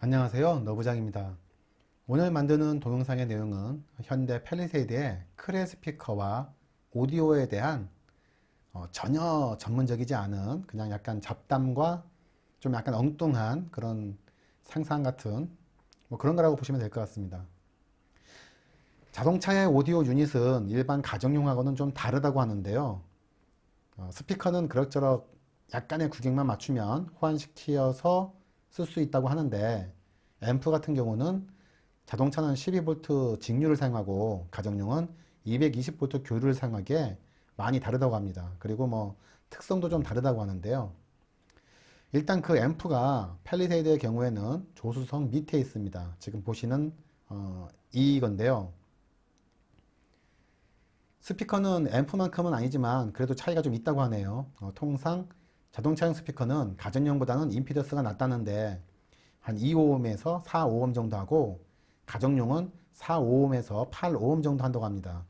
안녕하세요, 너부장입니다. 오늘 만드는 동영상의 내용은 현대 펠리세이드의 크레 스피커와 오디오에 대한 전혀 전문적이지 않은 그냥 약간 잡담과 좀 약간 엉뚱한 그런 상상 같은 뭐 그런 거라고 보시면 될 것 같습니다. 자동차의 오디오 유닛은 일반 가정용하고는 좀 다르다고 하는데요. 스피커는 그럭저럭 약간의 구경만 맞추면 호환시켜서 쓸 수 있다고 하는데, 앰프 같은 경우는 자동차는 12V 직류를 사용하고 가정용은 220V 교류를 사용하기에 많이 다르다고 합니다. 그리고 뭐 특성도 좀 다르다고 하는데요. 일단 그 앰프가 팰리세이드의 경우에는 조수석 밑에 있습니다. 지금 보시는 이건데요. 스피커는 앰프만큼은 아니지만 그래도 차이가 좀 있다고 하네요. 통상 자동차용 스피커는 가정용보다는 임피던스가 낮다는데 한 2오음에서 4오음 정도 하고, 가정용은 4오음에서 8오음 정도 한다고 합니다.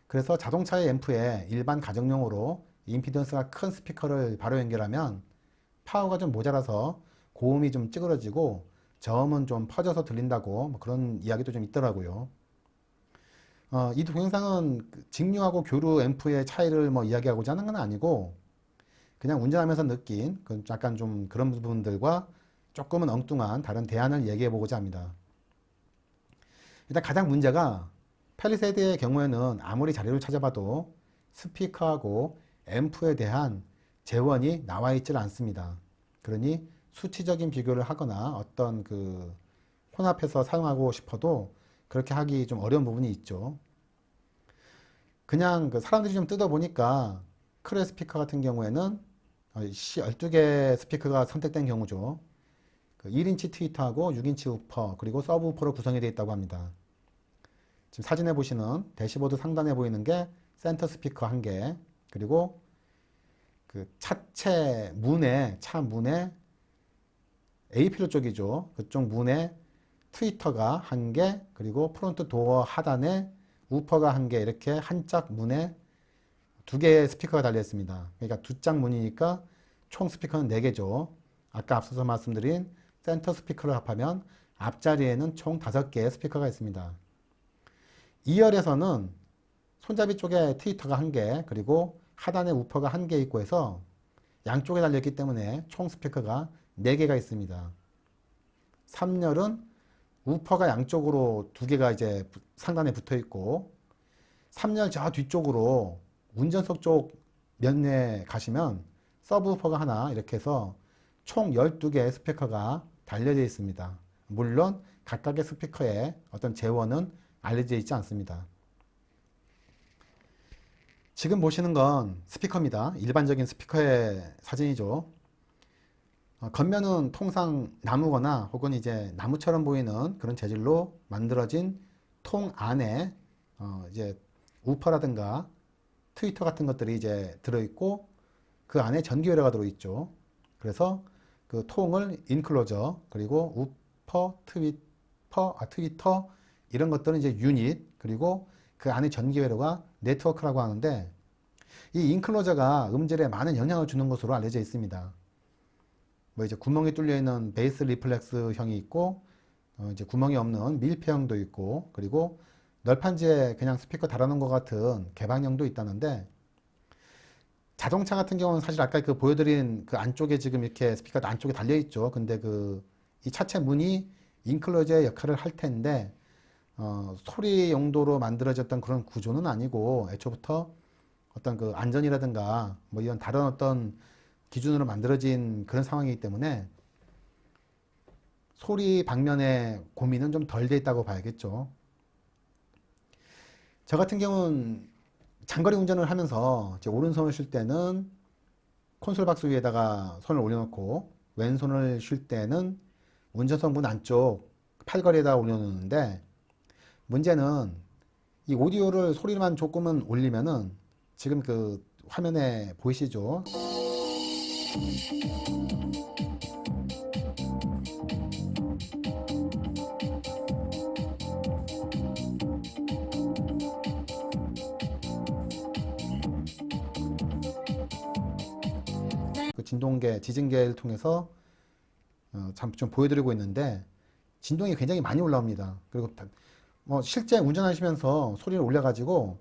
그래서 자동차의 앰프에 일반 가정용으로 임피던스가 큰 스피커를 바로 연결하면 파워가 좀 모자라서 고음이 좀 찌그러지고 저음은 좀 퍼져서 들린다고 뭐 그런 이야기도 좀 있더라고요. 이 동영상은 직류하고 교류 앰프의 차이를 뭐 이야기하고자 하는 건 아니고, 그냥 운전하면서 느낀 약간 좀 그런 부분들과 조금은 엉뚱한 다른 대안을 얘기해 보고자 합니다. 일단 가장 문제가, 팰리세이드의 경우에는 아무리 자료를 찾아봐도 스피커하고 앰프에 대한 재원이 나와 있질 않습니다. 그러니 수치적인 비교를 하거나 어떤 혼합해서 사용하고 싶어도 그렇게 하기 좀 어려운 부분이 있죠. 그냥 사람들이 좀 뜯어보니까 크레 스피커 같은 경우에는 12개 스피커가 선택된 경우죠. 1인치 트위터하고 6인치 우퍼 그리고 서브 우퍼로 구성이 되어 있다고 합니다. 지금 사진에 보시는 대시보드 상단에 보이는 게 센터 스피커 1개, 그리고 차체 문에, 차 문에 A필러 쪽이죠. 그쪽 문에 트위터가 1개, 그리고 프론트 도어 하단에 우퍼가 1개, 이렇게 한 짝 문에 2개의 스피커가 달려 있습니다. 그러니까 2짝 문이니까 총 스피커는 4개죠. 아까 앞서서 말씀드린 센터 스피커를 합하면 앞자리에는 총 5개의 스피커가 있습니다. 2열에서는 손잡이 쪽에 트위터가 1개, 그리고 하단에 우퍼가 1개 있고 해서 양쪽에 달려있기 때문에 총 스피커가 4개가 있습니다. 3열은 우퍼가 양쪽으로 2개가 이제 상단에 붙어 있고, 3열 저 뒤쪽으로 운전석 쪽 면에 가시면 서브우퍼가 하나, 이렇게 해서 총 12개의 스피커가 달려져 있습니다. 물론 각각의 스피커의 어떤 재원은 알려져 있지 않습니다. 지금 보시는 건 스피커입니다. 일반적인 스피커의 사진이죠. 겉면은 통상 나무거나 혹은 이제 나무처럼 보이는 그런 재질로 만들어진 통 안에 이제 우퍼라든가 트위터 같은 것들이 이제 들어있고, 그 안에 전기회로가 들어있죠. 그래서 그 통을 인클로저, 그리고 우퍼, 트위터 이런 것들은 이제 유닛, 그리고 그 안에 전기회로가 네트워크라고 하는데, 이 인클로저가 음질에 많은 영향을 주는 것으로 알려져 있습니다. 뭐 이제 구멍이 뚫려 있는 베이스 리플렉스형이 있고, 이제 구멍이 없는 밀폐형도 있고, 그리고 널판지에 그냥 스피커 달아놓은 것 같은 개방형도 있다는데, 자동차 같은 경우는 사실 아까 보여드린 안쪽에 지금 이렇게 스피커 안쪽에 달려 있죠. 근데 이 차체 문이 인클로저의 역할을 할 텐데, 소리 용도로 만들어졌던 그런 구조는 아니고, 애초부터 어떤 안전이라든가 뭐 이런 다른 어떤 기준으로 만들어진 그런 상황이기 때문에 소리 방면의 고민은 좀 덜 돼 있다고 봐야겠죠. 저 같은 경우는 장거리 운전을 하면서 제 오른손을 쉴 때는 콘솔 박스 위에다가 손을 올려놓고, 왼손을 쉴 때는 운전석 문 안쪽 팔걸이에다 올려놓는데, 문제는 이 오디오를 소리만 조금은 올리면은 지금 화면에 보이시죠? 진동계, 지진계를 통해서 좀 보여드리고 있는데 진동이 굉장히 많이 올라옵니다. 그리고 뭐 실제 운전하시면서 소리를 올려가지고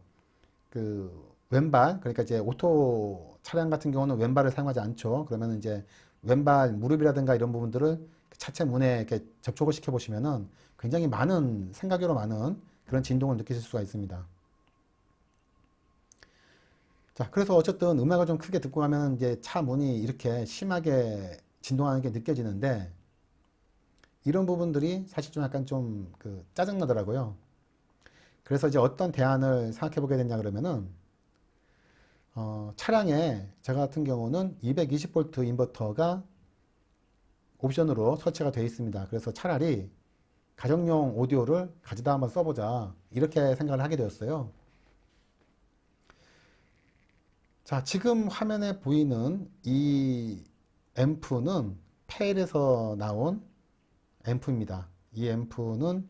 그 왼발, 그러니까 이제 오토 차량 같은 경우는 왼발을 사용하지 않죠. 그러면 이제 왼발 무릎이라든가 이런 부분들을 그 차체 문에 이렇게 접촉을 시켜 보시면은 굉장히 많은, 생각외로 많은 그런 진동을 느끼실 수가 있습니다. 자, 그래서 어쨌든 음악을 좀 크게 듣고 가면 이제 차 문이 이렇게 심하게 진동하는 게 느껴지는데 이런 부분들이 사실 좀 약간 좀 그 짜증나더라고요. 그래서 이제 어떤 대안을 생각해 보게 됐냐 그러면은 차량에 저 같은 경우는 220V 인버터가 옵션으로 설치가 되어 있습니다. 그래서 차라리 가정용 오디오를 가져다 한번 써보자 이렇게 생각을 하게 되었어요. 자, 지금 화면에 보이는 이 앰프는 페일에서 나온 앰프입니다. 이 앰프는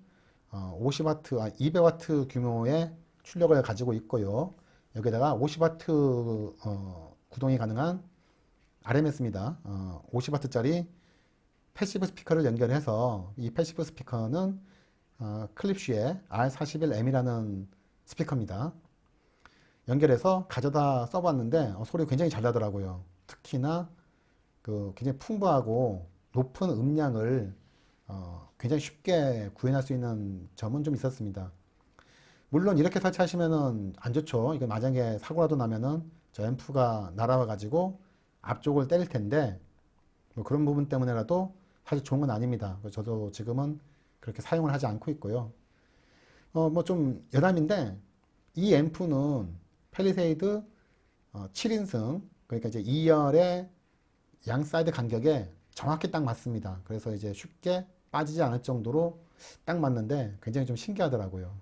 50W, 200W 규모의 출력을 가지고 있고요. 여기다가 50W 구동이 가능한 RMS입니다. 50W짜리 패시브 스피커를 연결해서 이 패시브 스피커는 클립쉬의 R41M이라는 스피커입니다. 연결해서 가져다 써봤는데 소리 굉장히 잘 나더라고요. 특히나 그 굉장히 풍부하고 높은 음량을 굉장히 쉽게 구현할 수 있는 점은 좀 있었습니다. 물론 이렇게 설치하시면은 안 좋죠. 이거 만약에 사고라도 나면은 저 앰프가 날아와 가지고 앞쪽을 때릴 텐데 뭐 그런 부분 때문에라도 사실 좋은 건 아닙니다. 저도 지금은 그렇게 사용을 하지 않고 있고요. 뭐 좀 여담인데 이 앰프는 펠리세이드 7인승 그러니까 이제 2열의 양 사이드 간격에 정확히 딱 맞습니다. 그래서 이제 쉽게 빠지지 않을 정도로 딱 맞는데 굉장히 좀 신기하더라고요.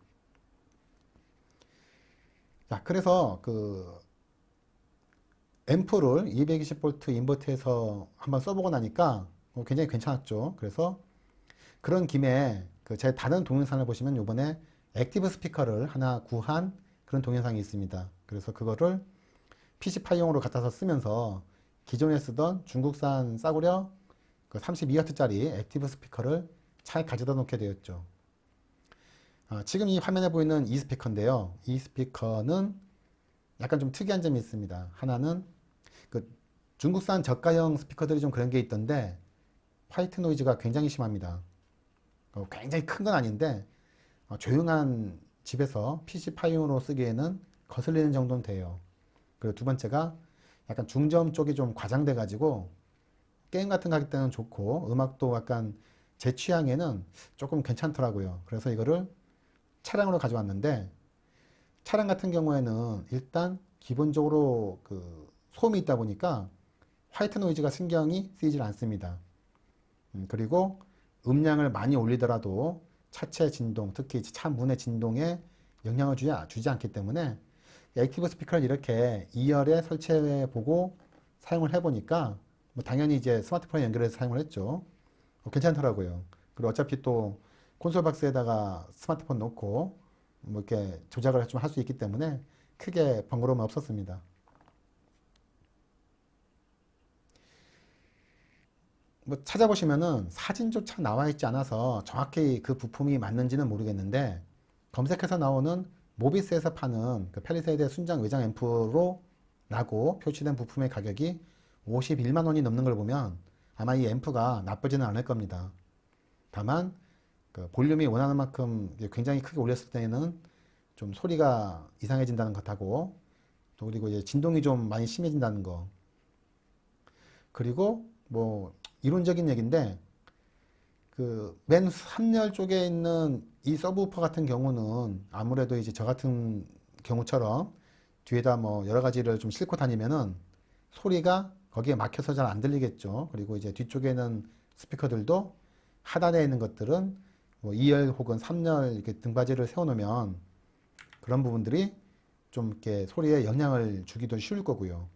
자, 그래서 그 앰프를 220V 인버터에서 한번 써보고 나니까 굉장히 괜찮았죠. 그래서 그런 김에 그 제 다른 동영상을 보시면 요번에 액티브 스피커를 하나 구한 그런 동영상이 있습니다. 그래서 그거를 PC파이용으로 갖다서 쓰면서 기존에 쓰던 중국산 싸구려 그 32W짜리 액티브 스피커를 차에 가져다 놓게 되었죠. 지금 이 화면에 보이는 이 스피커인데요. 이 스피커는 약간 좀 특이한 점이 있습니다. 하나는 그 중국산 저가형 스피커들이 좀 그런 게 있던데 화이트 노이즈가 굉장히 심합니다. 굉장히 큰 건 아닌데 조용한 집에서 PC파이용으로 쓰기에는 거슬리는 정도는 돼요. 그리고 두 번째가 약간 중저음 쪽이 좀 과장돼 가지고 게임 같은 거 할 때는 좋고 음악도 약간 제 취향에는 조금 괜찮더라고요. 그래서 이거를 차량으로 가져왔는데 차량 같은 경우에는 일단 기본적으로 그 소음이 있다 보니까 화이트 노이즈가 신경이 쓰이질 않습니다. 그리고 음량을 많이 올리더라도 차체 진동, 특히 차 문의 진동에 영향을 주지 않기 때문에 액티브 스피커를 이렇게 2열에 설치해 보고 사용을 해 보니까 뭐 당연히 이제 스마트폰에 연결해서 사용을 했죠. 괜찮더라고요. 그리고 어차피 또 콘솔 박스에다가 스마트폰 놓고 뭐 이렇게 조작을 좀 할 수 있기 때문에 크게 번거로움은 없었습니다. 뭐 찾아보시면은 사진조차 나와 있지 않아서 정확히 그 부품이 맞는지는 모르겠는데 검색해서 나오는 모비스에서 파는 그 펠리세이드 순정 외장 앰프로 라고 표시된 부품의 가격이 51만 원이 넘는 걸 보면 아마 이 앰프가 나쁘지는 않을 겁니다. 다만 그 볼륨이 원하는 만큼 굉장히 크게 올렸을 때는 좀 소리가 이상해진다는 것하고 또 그리고 이제 진동이 좀 많이 심해진다는 거 그리고 뭐 이론적인 얘기인데 그 맨 3열 쪽에 있는 이 서브우퍼 같은 경우는 아무래도 이제 저 같은 경우처럼 뒤에다 뭐 여러 가지를 좀 싣고 다니면은 소리가 거기에 막혀서 잘 안 들리겠죠. 그리고 이제 뒤쪽에는 스피커들도 하단에 있는 것들은 뭐 2열 혹은 3열 이렇게 등받이를 세워놓으면 그런 부분들이 좀 이렇게 소리에 영향을 주기도 쉬울 거고요.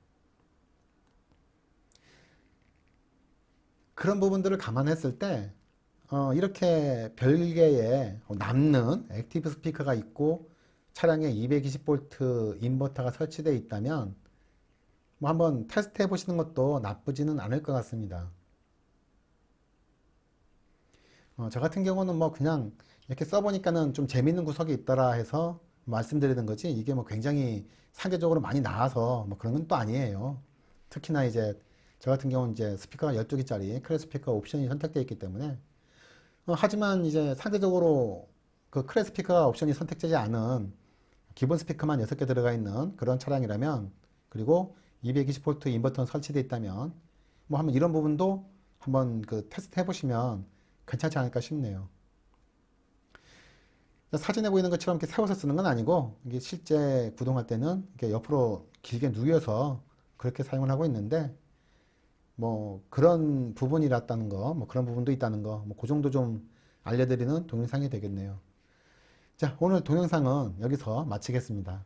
그런 부분들을 감안했을 때 이렇게 별개의 남는 액티브 스피커가 있고 차량에 220V 인버터가 설치되어 있다면 뭐 한번 테스트 해 보시는 것도 나쁘지는 않을 것 같습니다. 저 같은 경우는 뭐 그냥 이렇게 써보니까는 좀 재밌는 구석이 있더라 해서 말씀드리는 거지, 이게 뭐 굉장히 상대적으로 많이 나아서 뭐 그런 건 또 아니에요. 특히나 이제 저 같은 경우는 이제 스피커가 12개짜리 클래스 스피커 옵션이 선택되어 있기 때문에, 하지만 이제 상대적으로 그 클래스 스피커 옵션이 선택되지 않은 기본 스피커만 6개 들어가 있는 그런 차량이라면, 그리고 220V 인버터는 설치되어 있다면, 뭐 한번 이런 부분도 한번 그 테스트 해보시면 괜찮지 않을까 싶네요. 사진에 보이는 것처럼 이렇게 세워서 쓰는 건 아니고, 이게 실제 구동할 때는 이렇게 옆으로 길게 누워서 그렇게 사용을 하고 있는데, 뭐 그런 부분이 있다는 거, 뭐 그런 부분도 있다는 거, 뭐 그 정도 좀 알려드리는 동영상이 되겠네요. 자, 오늘 동영상은 여기서 마치겠습니다.